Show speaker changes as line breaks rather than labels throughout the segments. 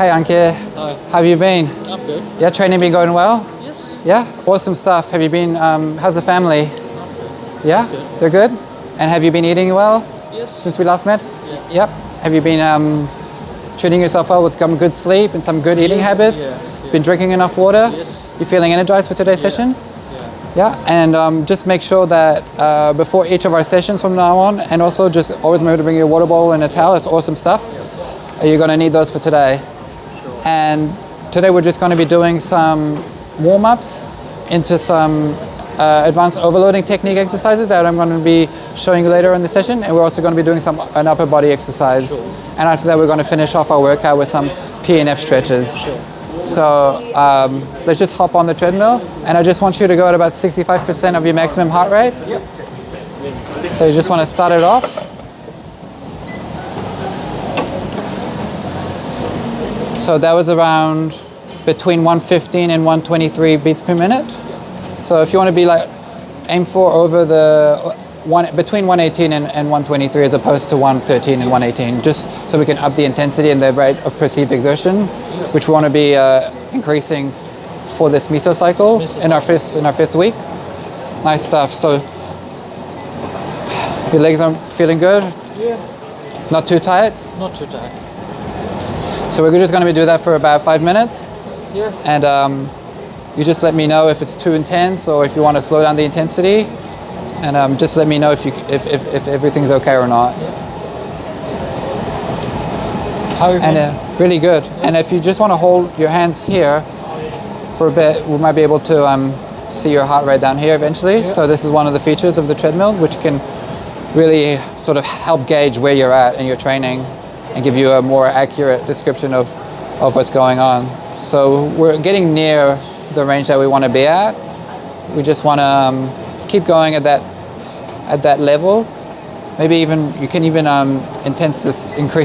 Hey Ankit,
Hi.
how have you been?
I'm good.
Yeah, training been going well?
Yes.
Yeah, awesome stuff. Have you been, how's the family? Yeah,
good.
they're good? And have you been eating well
Yes.
since we last met?
Yeah.
Yep. Have you been treating yourself well with some good sleep and some good eating
Yes,
habits?
yeah.
Been drinking enough water?
Yes.
You feeling energized for today's session?
Yeah.
Yeah, and just make sure that before each of our sessions from now on, and also just always remember to bring your water bottle and a towel. It's awesome stuff. You're going to need those for today.
Sure.
And today we're just going to be doing some warm-ups into some advanced overloading technique exercises that I'm going to be showing you later in the session. And we're also going to be doing an upper body exercise.
Sure.
And after that we're going to finish off our workout with some PNF stretches.
Sure.
So let's just hop on the treadmill, and I just want you to go at about 65% of your maximum heart rate.
Yep.
So you just want to start it off. So that was around between 115 and 123 beats per minute. So if you want to be like, aim for over the between 118 and 123 as opposed to 113 and 118, just so we can up the intensity and the rate of perceived exertion, which we want to be increasing for this mesocycle in our fifth week. Nice stuff. So your legs are feeling good?
Yeah.
Not too tight?
Not too tight.
So we're just going to be doing that for about 5 minutes.
Yeah.
And you just let me know if it's too intense or if you want to slow down the intensity. And just let me know if everything's okay or not.
How are you feeling?
And really good. And if you just want to hold your hands here for a bit, we might be able to see your heart rate down here eventually.
Yeah.
So this is one of the features of the treadmill, which can really sort of help gauge where you're at in your training and give you a more accurate description of what's going on. So we're getting near the range that we want to be at. We just want to keep going at that level. Maybe even you can even increase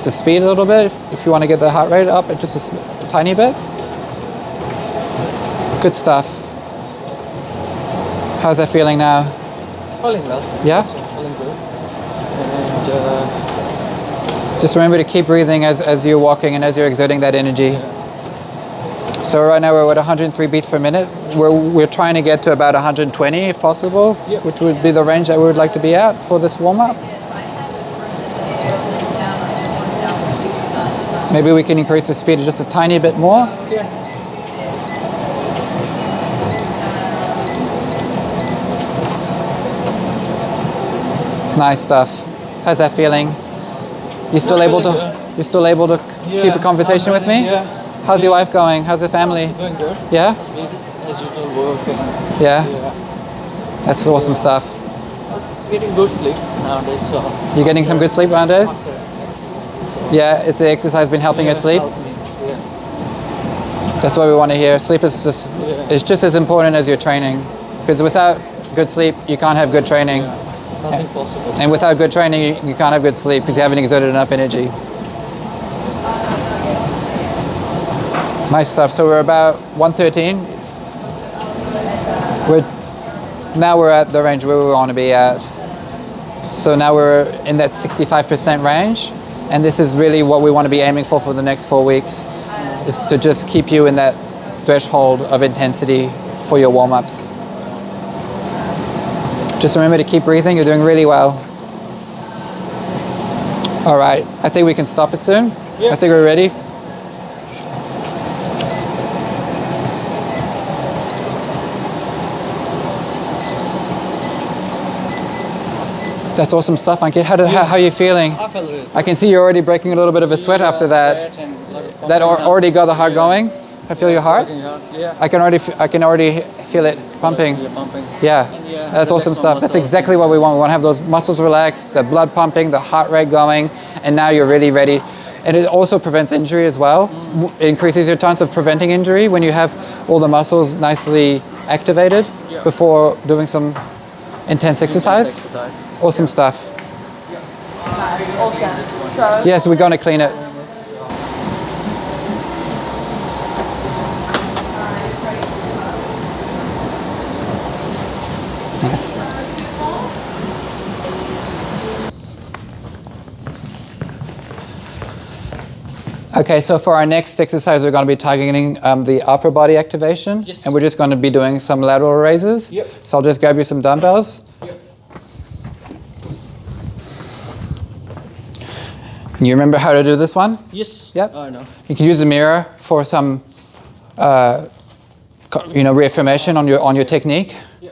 the speed a little bit if you want to get the heart rate up just a tiny bit. Good stuff. How's that feeling now?
Feeling well.
Yeah?
Feeling good. And
Just remember to keep breathing as you're walking and as you're exerting that energy. So right now we're at 103 beats per minute. We're trying to get to about 120 if possible,
Yep.
which would be the range that we would like to be at for this warm-up. Maybe we can increase the speed just a tiny bit more.
yeah.
Nice stuff. How's that feeling? You still able to?
Feeling
You still able to keep a conversation with me?
Yeah.
How's your wife going? How's the family?
Doing good.
Yeah?
It's busy as usual working.
Yeah?
Yeah.
That's awesome stuff.
I was getting good sleep nowadays, so.
You getting some good sleep nowadays?
After exercise.
Yeah, it's the exercise been helping you sleep?
Helped me. Yeah.
That's what we want to hear. Sleep is just as important as your training. Because without good sleep, you can't have good training.
Nothing possible.
And without good training, you can't have good sleep because you haven't exerted enough energy. Nice stuff. So we're about 113. Now we're at the range where we want to be at. So now we're in that 65% range. And this is really what we want to be aiming for the next 4 weeks, is to just keep you in that threshold of intensity for your warm-ups. Just remember to keep breathing. You're doing really well. All right. I think we can stop it soon.
Yeah.
I think we're ready. That's awesome stuff, Ankit. How are you feeling?
I feel really
I can see you're already breaking a little bit of a sweat after that. That already got the heart going. I feel your heart.
Yeah.
I can already feel it pumping.
You're pumping.
Yeah,
yeah,
that's awesome
relax
stuff.
my
That's
muscles.
exactly what we want. We want to have those muscles relaxed, the blood pumping, the heart rate going, and now you're really ready. And it also prevents injury as well. It increases your chance of preventing injury when you have all the muscles nicely activated before doing some intense exercise. Awesome stuff.
Awesome. So
Yes, we're going to clean it. Nice. Okay, so for our next exercise, we're going to be targeting the upper body activation.
Yes.
And we're just going to be doing some lateral raises.
Yep.
So I'll just grab you some dumbbells.
Yep.
You remember how to do this one?
Yes.
Yep.
I know.
You can use the mirror for some, reaffirmation on your technique.
Yeah.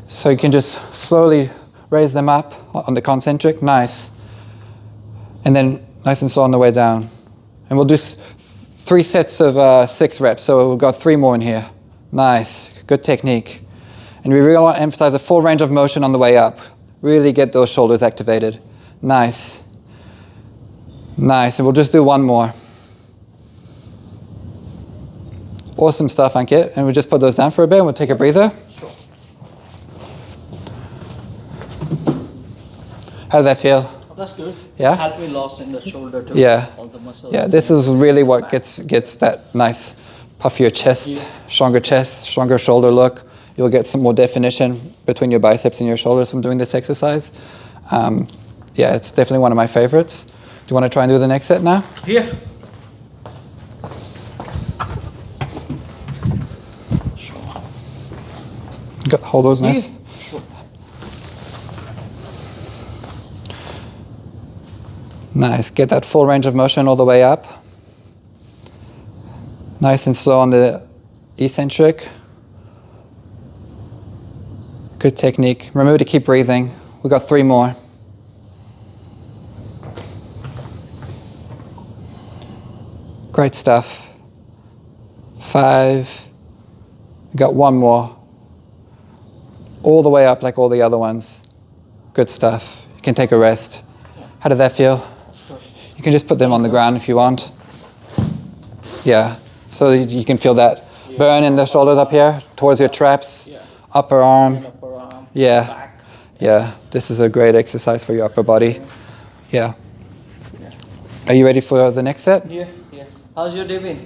So you can just slowly raise them up on the concentric. Nice. And then nice and slow on the way down. And we'll do 3 sets of 6 reps. So we've got 3 more in here. Nice. Good technique. And we really want to emphasize a full range of motion on the way up. Really get those shoulders activated. Nice. Nice. And we'll just do 1 more. Awesome stuff, Ankit. And we'll just put those down for a bit and we'll take a breather.
Sure.
How did that feel?
Oh, that's good.
Yeah?
It's helped me loss in the shoulder too.
Yeah.
All the muscles.
Yeah, this is really what gets that nice puffier chest, stronger shoulder look. You'll get some more definition between your biceps and your shoulders from doing this exercise. Yeah, it's definitely one of my favorites. Do you want to try and do the next set now?
Yeah. Sure.
Hold those nice.
Sure.
Nice. Get that full range of motion all the way up. Nice and slow on the eccentric. Good technique. Remember to keep breathing. We've got 3 more. Great stuff. 5. We got 1 more. All the way up like all the other ones. Good stuff. You can take a rest. How did that feel? You can just put them on the ground if you want. Yeah. So you can feel that burn in the shoulders up here towards your traps, upper arm.
Upper arm.
Yeah.
Back.
Yeah. This is a great exercise for your upper body. Yeah. Are you ready for the next set?
Yeah. Yeah. How's your day been?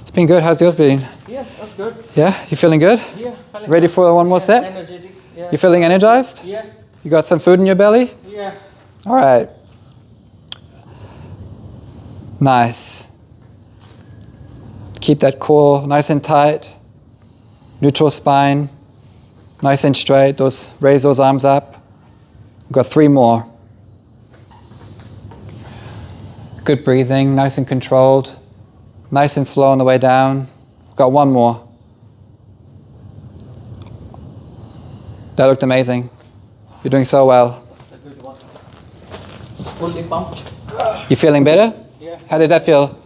It's been good. How's yours been?
Yeah, that's good.
Yeah? You feeling good?
Yeah. Feeling
Ready
good.
for one more set?
Energetic. Yeah.
You feeling energized?
Yeah.
You got some food in your belly?
Yeah.
All right. Nice. Keep that core nice and tight. Neutral spine. Nice and straight. Raise those arms up. We've got 3 more. Good breathing, nice and controlled. Nice and slow on the way down. We've got 1 more. That looked amazing. You're doing so well.
That's a good one. It's fully pumped.
You feeling better?
Yeah.
How did that feel?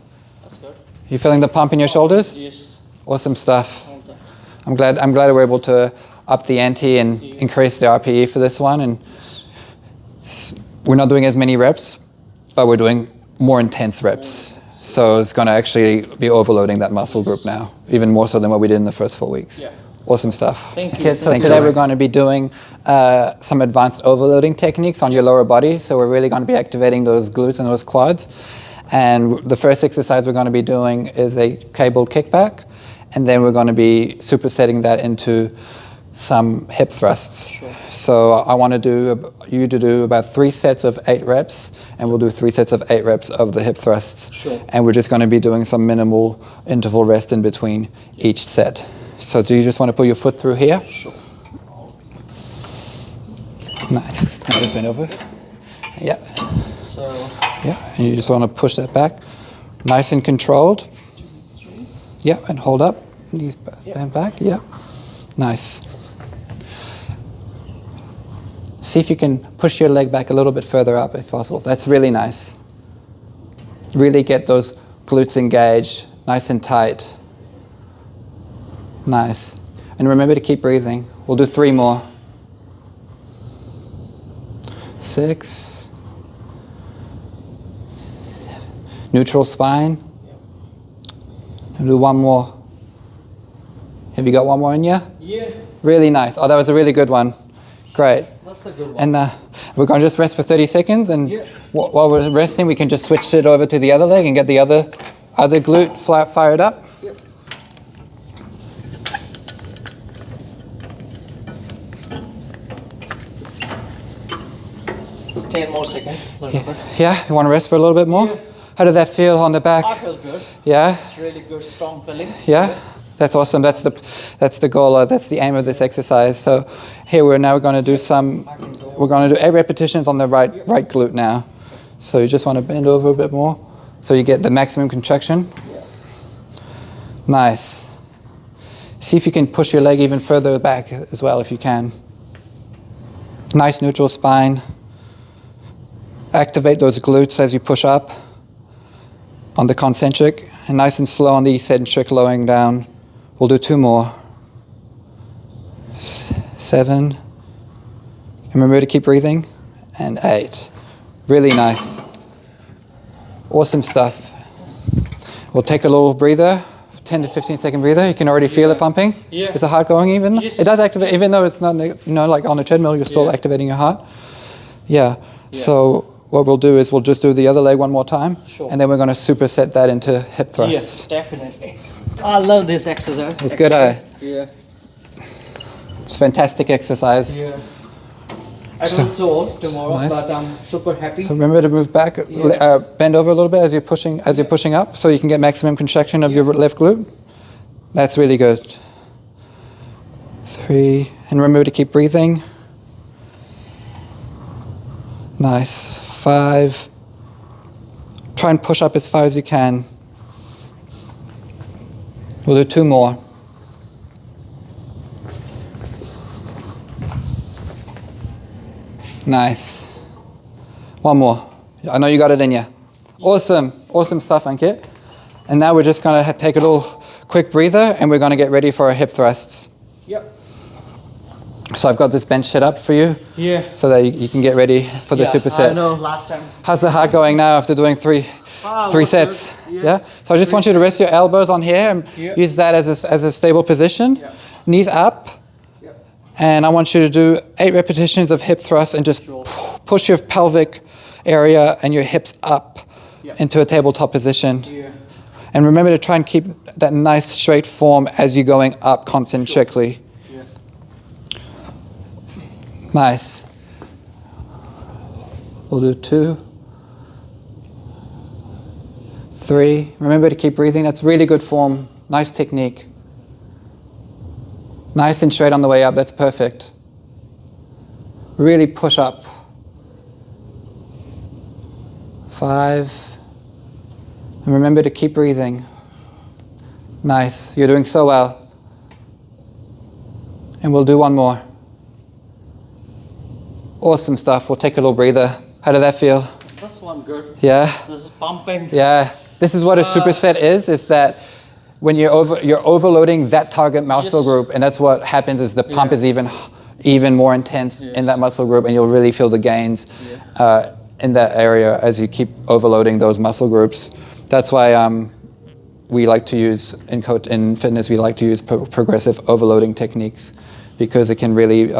That's good.
You feeling the pump in your shoulders?
Yes.
Awesome stuff.
All the
I'm glad we're able to up the ante and increase the RPE for this one. And we're not doing as many reps, but we're doing more intense reps. So it's going to actually be overloading that muscle group now, even more so than what we did in the first 4 weeks.
Yeah.
Awesome stuff.
Thank you.
Okay, so
Thank
today
you.
we're going to be doing some advanced overloading techniques on your lower body. So we're really going to be activating those glutes and those quads. And the first exercise we're going to be doing is a cable kickback. And then we're going to be supersetting that into some hip thrusts.
Sure.
So I want you to do about 3 sets of 8 reps, and we'll do 3 sets of 8 reps of the hip thrusts.
Sure.
And we're just going to be doing some minimal interval rest in between each set. So do you just want to put your foot through here?
Sure.
Nice. Now just bend over. Yeah.
So
Yeah. And you just want to push that back. Nice and controlled. Yeah. And hold up. Knees bend back. Yeah. Nice. See if you can push your leg back a little bit further up if possible. That's really nice. Really get those glutes engaged, nice and tight. Nice. And remember to keep breathing. We'll do 3 more. 6. Neutral spine. And do 1 more. Have you got 1 more in you?
yeah,
Really nice. Oh, that was a really good one. Great.
that's a good one.
And we're going to just rest for 30 seconds. And
Yeah.
while we're resting, we can just switch it over to the other leg and get the other glute fired up.
Yep. Ten more seconds.
Yeah, you want to rest for a little bit more?
Yeah.
How did that feel on the back?
I feel good.
Yeah?
It's really good, strong feeling.
Yeah? That's awesome. That's the goal. That's the aim of this exercise. So here we're now going to do we're going to do 8 repetitions on the right glute now. So you just want to bend over a bit more so you get the maximum contraction. Nice. See if you can push your leg even further back as well if you can. Nice neutral spine. Activate those glutes as you push up on the concentric, and nice and slow on the eccentric, lowering down. We'll do 2 more. 7. And remember to keep breathing. And 8. Really nice. Awesome stuff. We'll take a little breather, 10 to 15 second breather. You can already feel it pumping.
Yeah.
Is the heart going even?
Yes.
It does activate, even though it's not, like on a treadmill, you're still activating your heart. Yeah. So what we'll do is we'll just do the other leg one more time.
Sure.
And then we're going to superset that into hip thrusts.
Yes, definitely. I love this exercise.
It's good, eh?
Yeah.
It's a fantastic exercise.
Yeah. I don't sore tomorrow,
nice.
but I'm super happy.
So remember to move back, bend over a little bit as you're pushing up, so you can get maximum contraction of your left glute. That's really good. 3, and remember to keep breathing. Nice. 5. Try and push up as far as you can. We'll do 2 more. Nice. 1 more. I know you got it in you. Awesome. Awesome stuff, Ankit. And now we're just going to take a little quick breather and we're going to get ready for our hip thrusts.
Yep.
So I've got this bench set up for you.
Yeah.
So that you can get ready for the superset.
I know last time.
How's the heart going now after doing three sets?
Good.
Yeah. So I just want you to rest your elbows on here and use that as a stable position.
Yeah.
Knees up. And I want you to do 8 repetitions of hip thrusts and just push your pelvic area and your hips up into a tabletop position.
Yeah.
And remember to try and keep that nice straight form as you're going up concentrically.
Yeah.
Nice. We'll do 2, 3. Remember to keep breathing. That's really good form. Nice technique. Nice and straight on the way up. That's perfect. Really push up. 5. And remember to keep breathing. Nice. You're doing so well. And we'll do 1 more. Awesome stuff. We'll take a little breather. How did that feel?
This one good.
Yeah?
This is pumping.
Yeah. This is what a superset is that when you're overloading that target muscle group, and that's what happens is the pump is even more intense in that muscle group, and you'll really feel the gains in that area as you keep overloading those muscle groups. That's why we like to use, in fitness, we like to use progressive overloading techniques because it can really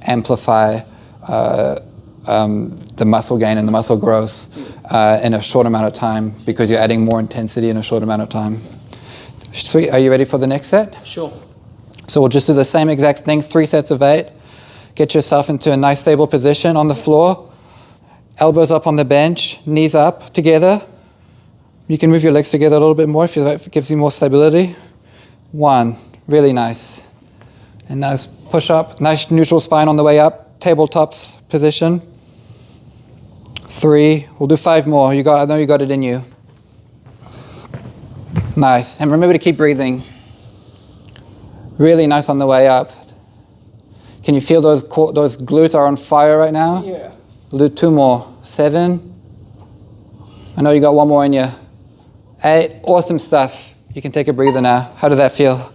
amplify the muscle gain and the muscle growth in a short amount of time because you're adding more intensity in a short amount of time. Sweet. Are you ready for the next set?
Sure.
So we'll just do the same exact thing, 3 sets of 8. Get yourself into a nice stable position on the floor. Elbows up on the bench, knees up together. You can move your legs together a little bit more if it gives you more stability. 1, really nice. And nice push up, nice neutral spine on the way up, tabletops position. 3, we'll do 5 more. I know you got it in you. Nice. And remember to keep breathing. Really nice on the way up. Can you feel those glutes are on fire right now?
Yeah.
We'll do 2 more. 7. I know you got 1 more in you. 8. Awesome stuff. You can take a breather now. How did that feel?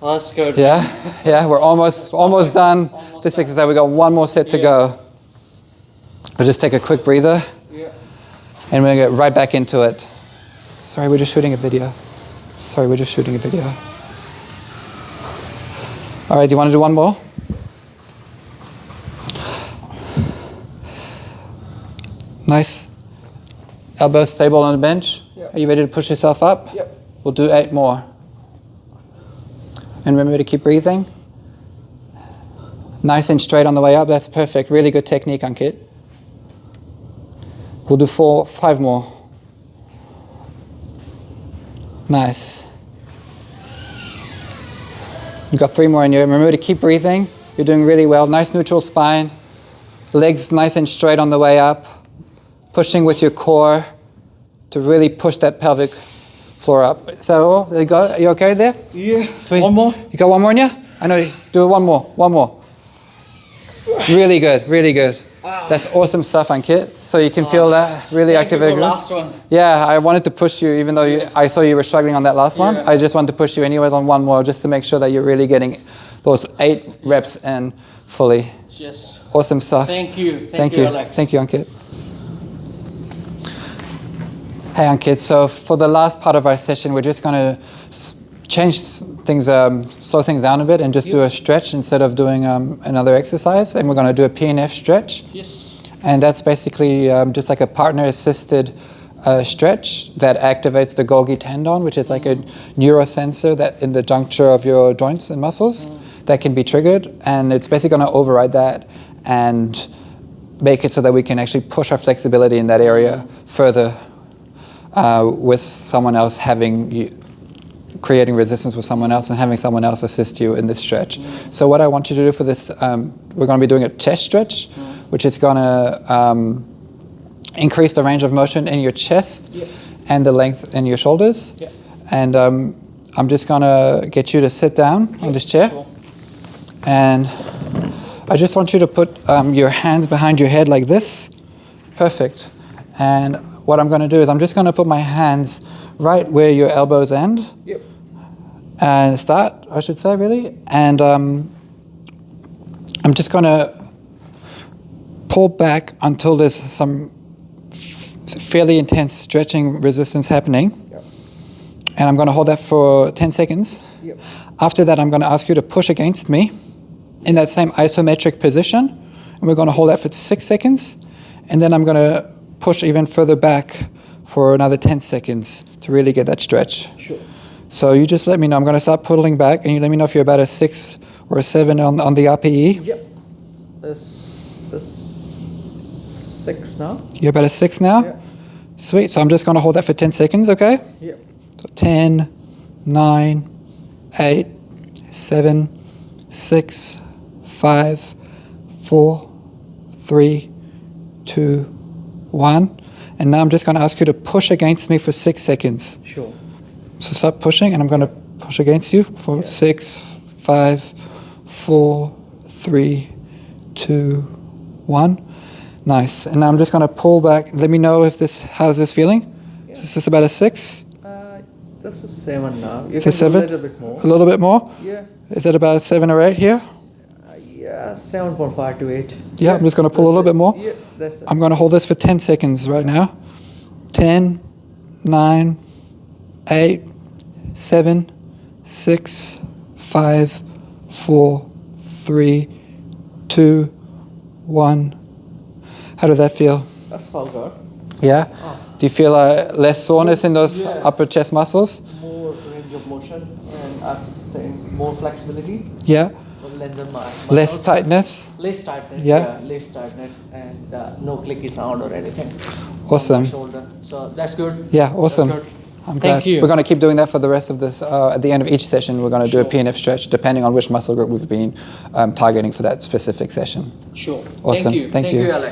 Oh, that's good.
Yeah? Yeah, we're almost done this exercise. We got 1 more set to go. We'll just take a quick breather.
Yeah.
And we're going to get right back into it. Sorry, we're just shooting a video. All right, do you want to do 1 more? Nice. Elbows stable on the bench.
Yep.
Are you ready to push yourself up?
Yep.
We'll do 8 more. And remember to keep breathing. Nice and straight on the way up. That's perfect. Really good technique, Ankit. We'll do 5 more. Nice. You've got 3 more in you. Remember to keep breathing. You're doing really well. Nice neutral spine. Legs nice and straight on the way up. Pushing with your core to really push that pelvic floor up. So there you go. Are you okay there?
Yeah.
Sweet.
One more.
You got 1 more in you? I know. Do it 1 more. 1 more. Really good. Really good. That's awesome stuff, Ankit. So you can feel that really activating.
Last one.
Yeah, I wanted to push you, even though I saw you were struggling on that last one.
Yeah.
I just wanted to push you anyways on 1 more, just to make sure that you're really getting those 8 reps in fully.
Yes.
Awesome stuff.
Thank you.
Thank you,
Alex.
Thank you, Ankit. Hey, Ankit. So for the last part of our session, we're just going to change things, slow things down a bit, and just do a stretch instead of doing another exercise. And we're going to do a PNF stretch.
Yes.
And that's basically just like a partner-assisted stretch that activates the Golgi tendon, which is like a neurosensor that in the juncture of your joints and muscles that can be triggered. And it's basically going to override that and make it so that we can actually push our flexibility in that area further with someone else creating resistance with someone else and having someone else assist you in this stretch. So what I want you to do for this, we're going to be doing a chest stretch, which is going to increase the range of motion in your chest and the length in your shoulders. And I'm just going to get you to sit down on this chair.
Cool.
And I just want you to put your hands behind your head like this. Perfect. And what I'm going to do is I'm just going to put my hands right where your elbows end.
Yep.
And start, I should say, really. And I'm just going to pull back until there's some fairly intense stretching resistance happening.
Yep.
And I'm going to hold that for 10 seconds.
Yep.
After that, I'm going to ask you to push against me in that same isometric position. And we're going to hold that for 6 seconds. And then I'm going to push even further back for another 10 seconds to really get that stretch.
Sure.
So you just let me know. I'm going to start pulling back, and you let me know if you're about a 6 or a 7 on the RPE.
Yep. This 6 now.
You're about a 6 now?
Yeah.
Sweet. So I'm just going to hold that for 10 seconds, okay?
Yep.
So 10, 9, 8, 7, 6, 5, 4, 3, 2, 1. And now I'm just going to ask you to push against me for 6 seconds.
Sure.
So start pushing, and I'm going to push against you for 6, 5, 4, 3, 2, 1. Nice. And now I'm just going to pull back. Let me know if how's this feeling?
Yeah.
Is this about a 6?
That's a 7 now. You
It's a
can do
7?
a little bit more.
A little bit more?
Yeah.
Is it about 7 or 8 here?
Yeah, 7.5 to 8.
Yeah, I'm just going to pull a little bit more.
Yeah, that's it.
I'm going to hold this for 10 seconds right now. 10, 9, 8, 7, 6, 5, 4, 3, 2, 1. How did that feel?
That's all good.
Yeah? Do you feel less soreness in those
Yeah.
upper chest muscles?
More range of motion and I think more flexibility.
Yeah?
Lengthen my
Less
muscles.
tightness?
Less tightness.
Yeah.
Less tightness and no clicky sound or anything.
Awesome.
On my shoulder. So that's good.
Yeah, awesome.
That's good.
I'm
Thank
glad.
you.
We're going to keep doing that for the rest of this. At the end of each session, we're going to do a
Sure.
PNF stretch depending on which muscle group we've been targeting for that specific session.
Sure.
Awesome.
Thank you.
Thank you.
Alex.